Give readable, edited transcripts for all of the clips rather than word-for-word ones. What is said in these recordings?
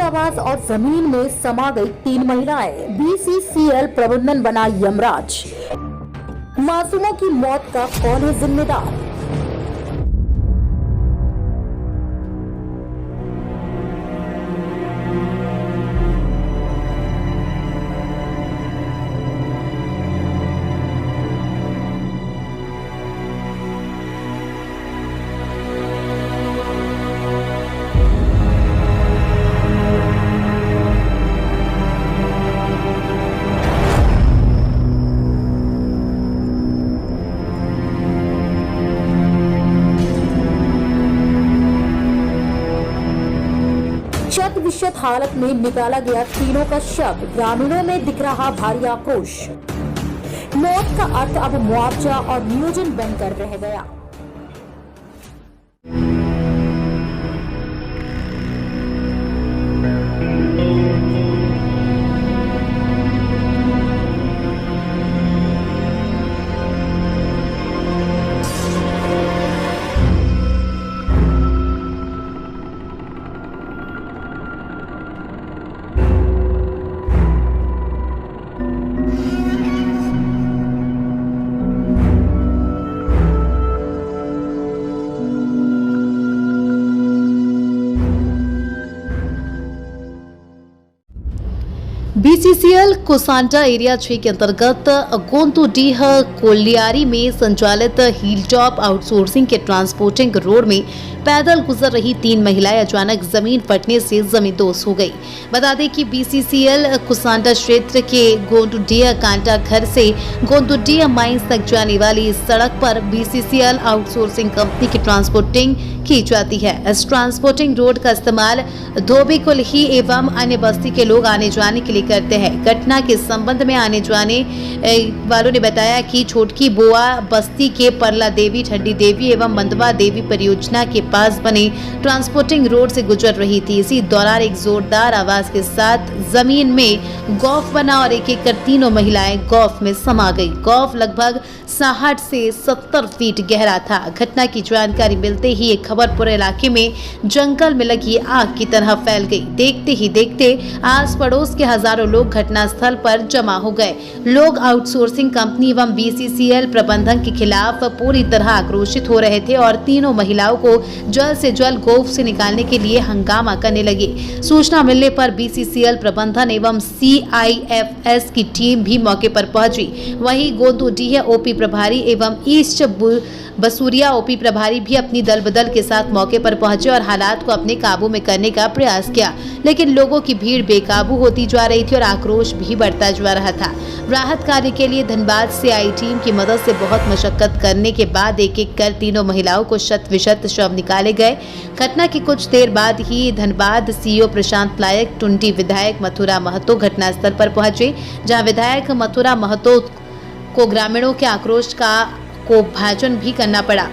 आवास और जमीन में समा गई 3 महिलाएं। बीसीसीएल प्रबंधन बना यमराज। मासूमों की मौत का कौन है जिम्मेदार? शत विशत हालत में निकाला गया तीनों का शव। ग्रामीणों में दिख रहा भारी आक्रोश। मौत का अर्थ अब मुआवजा और नियोजन बनकर रह गया। बीसीसीएल कोसांटा एरिया 6 के अंतर्गत गोंतुडीह कोलियारी में संचालित हिलटॉप आउटसोर्सिंग के ट्रांसपोर्टिंग रोड में पैदल गुजर रही 3 महिलाएं अचानक जमीन फटने से जमींदोज हो गई। बता दें कि बीसीसीएल कोसांटा क्षेत्र के गोंतुडीह कांटा घर से गोंतुडीह माइंस तक जाने वाली इस सड़क पर बीसीसीएल आउटसोर्सिंग कंपनी की ट्रांसपोर्टिंग की जाती है। इस ट्रांसपोर्टिंग रोड का इस्तेमाल धोबी कुल्ही एवं अन्य बस्ती के लोग आने जाने के लिए करते हैं। घटना के संबंध में आने जाने वालों ने बताया कि छोटकी बोआ बस्ती के परला देवी, ठंडी देवी एवं मंदवा देवी परियोजना के पास बने ट्रांसपोर्टिंग रोड से गुजर रही थी। इसी दौरान एक जोरदार आवाज के साथ जमीन में गौफ बना और एक एक कर तीनों महिलाएं गौफ में समा गई। गौफ लगभग 60 से 70 फीट गहरा था। घटना की जानकारी मिलते ही एक खबर पूरे इलाके में जंगल में लगी आग की तरह फैल गई। देखते ही देखते आस पड़ोस के हजारों लोग घटनास्थल पर जमा हो गए। लोग आउटसोर्सिंग कंपनी एवं बीसीसीएल प्रबंधन के खिलाफ पूरी तरह आक्रोशित हो रहे थे और तीनों महिलाओं को जल्द से जल्द गोफ से निकालने के लिए हंगामा करने लगे। सूचना मिलने पर बीसीसीएल प्रबंधन एवं सीआईएफएस की टीम भी मौके पर पहुंची। वहीं गोंतुडीह ओपी प्रभारी एवं ईस्ट बसूरिया ओपी प्रभारी भी अपनी दल बदल के साथ मौके पर पहुंचे और हालात को अपने काबू में करने का प्रयास किया, लेकिन लोगों की भीड़ बेकाबू होती जा रही थी और आक्रोश भी बढ़ता जा रहा था। राहत कार्य के लिए धनबाद से आई टीम की मदद से बहुत मशक्कत करने के बाद एक एक कर तीनों महिलाओं को शत विशत शव निकाले गए। घटना की कुछ देर बाद ही धनबाद सीईओ प्रशांत लायक, टुंडी विधायक मथुरा महतो घटनास्थल पर पहुंचे, जहां विधायक मथुरा महतो को ग्रामीणों के आक्रोश को भाजन भी करना पड़ा।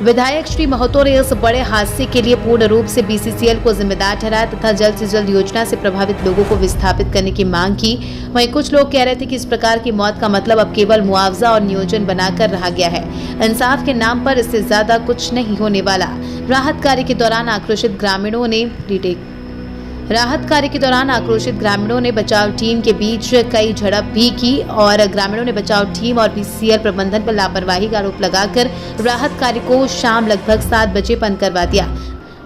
विधायक श्री महतो ने इस बड़े हादसे के लिए पूर्ण रूप से बीसीसीएल को जिम्मेदार ठहराया तथा जल्द से जल्द योजना से प्रभावित लोगों को विस्थापित करने की मांग की। वहीं कुछ लोग कह रहे थे कि इस प्रकार की मौत का मतलब अब केवल मुआवजा और नियोजन बनाकर रहा गया है। इंसाफ के नाम पर इससे ज्यादा कुछ नहीं होने वाला। राहत कार्य के दौरान आक्रोशित ग्रामीणों ने बचाव टीम के बीच कई झड़प भी की और ग्रामीणों ने बचाव टीम और बीसीसीएल प्रबंधन पर लापरवाही का आरोप लगाकर राहत कार्य को शाम लगभग 7 बजे बंद करवा दिया।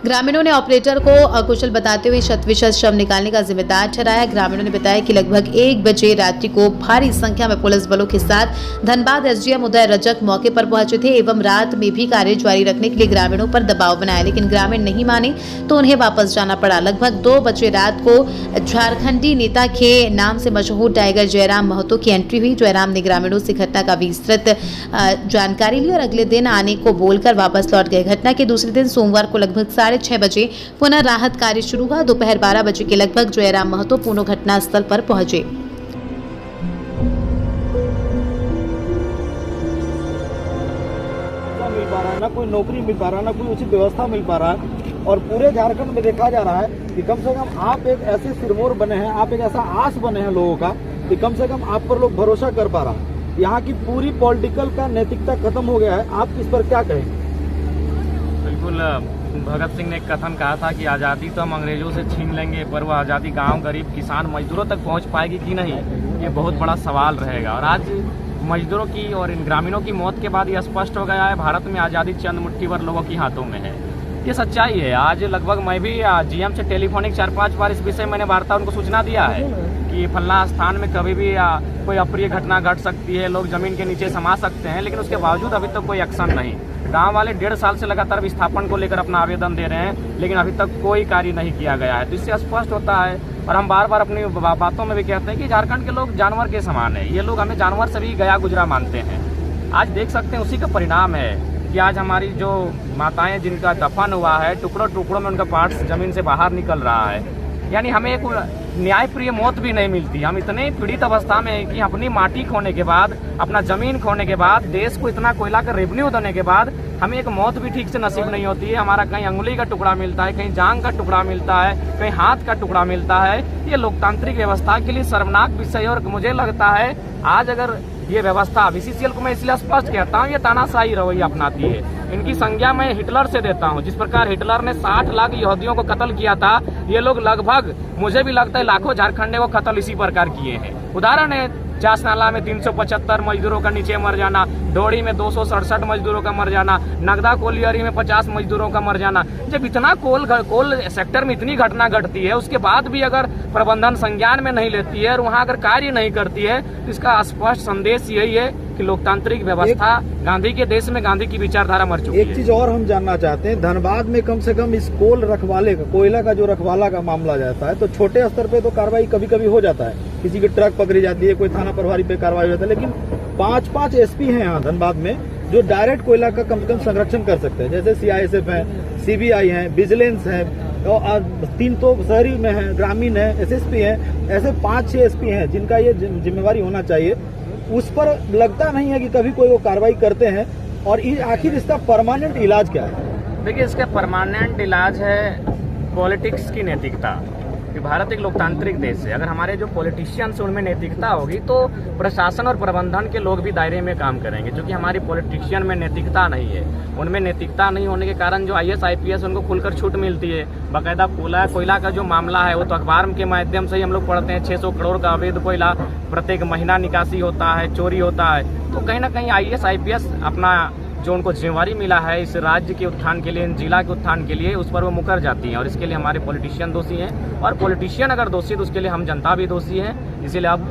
ग्रामीणों ने ऑपरेटर को अकुशल बताते हुए शत-विशत शव निकालने का जिम्मेदार ठहराया। ग्रामीणों ने बताया कि लगभग 1 बजे रात्रि को भारी संख्या में पुलिस बलों के साथ धनबाद एसडीएम उदय रजक मौके पर पहुंचे थे एवं रात में भी कार्य जारी रखने के लिए ग्रामीणों पर दबाव बनाया, लेकिन ग्रामीण नहीं माने तो उन्हें वापस जाना पड़ा। लगभग 2 बजे रात को झारखंडी नेता के नाम से मशहूर टाइगर जयराम महतो की एंट्री हुई। जयराम ने ग्रामीणों से घटना का विस्तृत जानकारी ली और अगले दिन आने को बोलकर वापस लौट गए। घटना के दूसरे दिन सोमवार को लगभग 6:30 बजे पुनः राहत कार्य शुरू हुआ। दोपहर 12 बजे के लगभग जयराम महतो पुनः घटनास्थल पर पहुंचे। मिल पा रहा है, ना कोई नौकरी मिल पा रहा है, ना कोई उचित व्यवस्था मिल पा रहा है और पूरे झारखंड में देखा जा रहा है कि कम से कम आप एक ऐसे सिरमौर बने हैं, आप एक ऐसा आस बने हैं लोगों का कि कम से कम आप पर लोग भरोसा कर पा रहा है। यहाँ की पूरी पॉलिटिकल का नैतिकता खत्म हो गया है। आप इस पर क्या कहेंगे? बिल्कुल भगत सिंह ने एक कथन कहा था कि आज़ादी तो हम अंग्रेजों से छीन लेंगे, पर वह आज़ादी गांव, गरीब, किसान, मजदूरों तक पहुंच पाएगी कि नहीं, ये बहुत बड़ा सवाल रहेगा। और आज मजदूरों की और इन ग्रामीणों की मौत के बाद ये स्पष्ट हो गया है, भारत में आज़ादी चंद मुट्ठी भर लोगों के हाथों में है। ये सच्चाई है। आज लगभग मैं भी जीएम से टेलीफोनिक 4-5 बार इस विषय मैंने वार्ता उनको सूचना दिया है कि फलना स्थान में कभी भी कोई अप्रिय घटना घट सकती है, लोग जमीन के नीचे समा सकते हैं, लेकिन उसके बावजूद अभी तक कोई एक्शन नहीं। गांव वाले 1.5 साल से लगातार विस्थापन को लेकर अपना आवेदन दे रहे हैं, लेकिन अभी तक कोई कार्य नहीं किया गया है। तो इससे स्पष्ट होता है, और हम बार बार अपनी बातों में भी कहते हैं कि झारखंड के लोग जानवर के समान है। ये लोग हमें जानवर से भी गया गुजरा मानते हैं। आज देख सकते हैं उसी का परिणाम है कि आज हमारी जो माताएं जिनका दफन हुआ है, टुकड़ों टुकड़ों में उनका पार्ट्स जमीन से बाहर निकल रहा है। यानी हमें एक न्यायप्रिय मौत भी नहीं मिलती। हम इतने पीड़ित अवस्था में हैं कि अपनी माटी खोने के बाद, अपना जमीन खोने के बाद, देश को इतना कोयला का रेवेन्यू देने के बाद हमें एक मौत भी ठीक से नसीब नहीं होती है। हमारा कहीं अंगुली का टुकड़ा मिलता है, कहीं जांग का टुकड़ा मिलता है, कहीं हाथ का टुकड़ा मिलता है। ये लोकतांत्रिक व्यवस्था के लिए शर्मनाक विषय है। और मुझे लगता है आज अगर ये व्यवस्था बीसीसीएल को मैं इसलिए स्पष्ट कहता हूँ, ये तानाशाही रवैया अपनाती है। इनकी संज्ञा मैं हिटलर से देता हूँ। जिस प्रकार हिटलर ने 60 लाख यहूदियों को कत्ल किया था, ये लोग लगभग, मुझे भी लगता है, लाखों झारखंडे को कत्ल इसी प्रकार किए हैं। उदाहरण है, चास नाला में 375 मजदूरों का नीचे मर जाना, डोड़ी में 267 मजदूरों का मर जाना, नगदा कोलियरी में 50 मजदूरों का मर जाना। जब इतना कोल सेक्टर में इतनी घटना घटती है, उसके बाद भी अगर प्रबंधन संज्ञान में नहीं लेती है और वहाँ अगर कार्य नहीं करती है, तो इसका स्पष्ट संदेश यही है कि लोकतांत्रिक व्यवस्था गांधी के देश में गांधी की विचारधारा मर चुकी है। एक चीज और हम जानना चाहते हैं, धनबाद में कम से कम इस कोल रखवाले का, कोयला का जो रखवाला का मामला जाता है, तो छोटे स्तर पे तो कार्रवाई कभी कभी हो जाता है, किसी की ट्रक पकड़ी जाती है, कोई थाना प्रभारी पे कार्रवाई हो जाता है, लेकिन 5-5 एसपी हैं यहाँ धनबाद में जो डायरेक्ट कोयला का कम से कम संरक्षण कर सकते हैं। जैसे सीआईएसएफ है, सीबीआई है, विजिलेंस है, और 3 तो शहरी में है, ग्रामीण है, एसएसपी है। ऐसे 5-6 एसपी हैं जिनका ये जिम्मेवारी होना चाहिए। उस पर लगता नहीं है कि कभी कोई वो कार्रवाई करते हैं। और आखिर इसका परमानेंट इलाज क्या है? देखिए, इसका परमानेंट इलाज है पॉलिटिक्स की नैतिकता। कि भारत एक लोकतांत्रिक देश है। अगर हमारे जो पॉलिटिशियंस उनमें नैतिकता होगी तो प्रशासन और प्रबंधन के लोग भी दायरे में काम करेंगे। क्योंकि हमारी पॉलिटिशियन में नैतिकता नहीं है, उनमें नैतिकता नहीं होने के कारण जो IAS IPS उनको खुलकर छूट मिलती है। बाकायदा कोयला का जो मामला है वो तो अखबार के माध्यम से ही हम लोग पढ़ते हैं। 600 करोड़ का अवैध कोयला प्रत्येक महीना निकासी होता है, चोरी होता है। तो कहीं ना कहीं IAS IPS अपना जो उनको जिम्मेवारी मिला है इस राज्य के उत्थान के लिए, इन जिला के उत्थान के लिए, उस पर वो मुकर जाती हैं। और इसके लिए हमारे पॉलिटिशियन दोषी हैं। और पॉलिटिशियन अगर दोषी तो उसके लिए हम जनता भी दोषी है। इसीलिए अब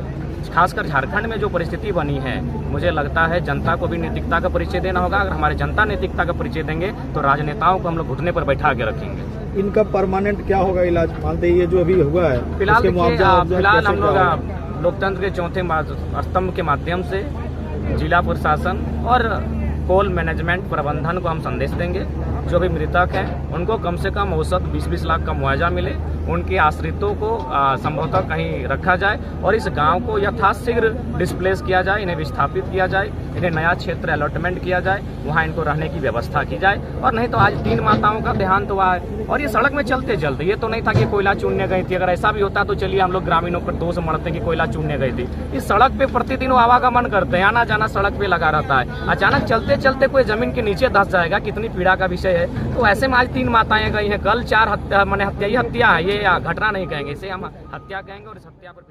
खासकर झारखंड में जो परिस्थिति बनी है, मुझे लगता है जनता को भी नैतिकता का परिचय देना होगा। अगर हमारे जनता नैतिकता का परिचय देंगे तो राजनेताओं को हम लोग घुटने पर बैठा के रखेंगे। इनका परमानेंट क्या होगा इलाज? मानते ये जो अभी हुआ है फिलहाल हम लोग लोकतंत्र के चौथे स्तंभ के माध्यम से जिला प्रशासन और कोल मैनेजमेंट प्रबंधन को हम संदेश देंगे। जो भी मृतक हैं उनको कम से कम औसत 20-20 लाख का मुआवजा मिले, उनके आश्रितों को संभवतः कहीं रखा जाए और इस गांव को यथाशीघ्र डिस्प्लेस किया जाए, इन्हें विस्थापित किया जाए, इन्हें नया क्षेत्र अलॉटमेंट किया जाए, वहां इनको रहने की व्यवस्था की जाए। और नहीं तो आज 3 माताओं का देहांत हुआ है और ये सड़क में चलते चलते, ये तो नहीं था कि कोयला चुनने गई थी। अगर ऐसा भी होता तो चलिए हम लोग ग्रामीणों पर दोष मढ़ते कि कोयला चुनने गई थी। इस सड़क पे प्रतिदिन आवागमन करते हैं, आना जाना सड़क पे लगा रहता है। अचानक चलते चलते कोई जमीन के नीचे धंस जाएगा, कितनी पीड़ा का विषय है। तो ऐसे में आज 3 माताएं गई हैं, कल 4 हत्या है। ये घटना नहीं कहेंगे, इसे हम हत्या कहेंगे। और इस हत्या पर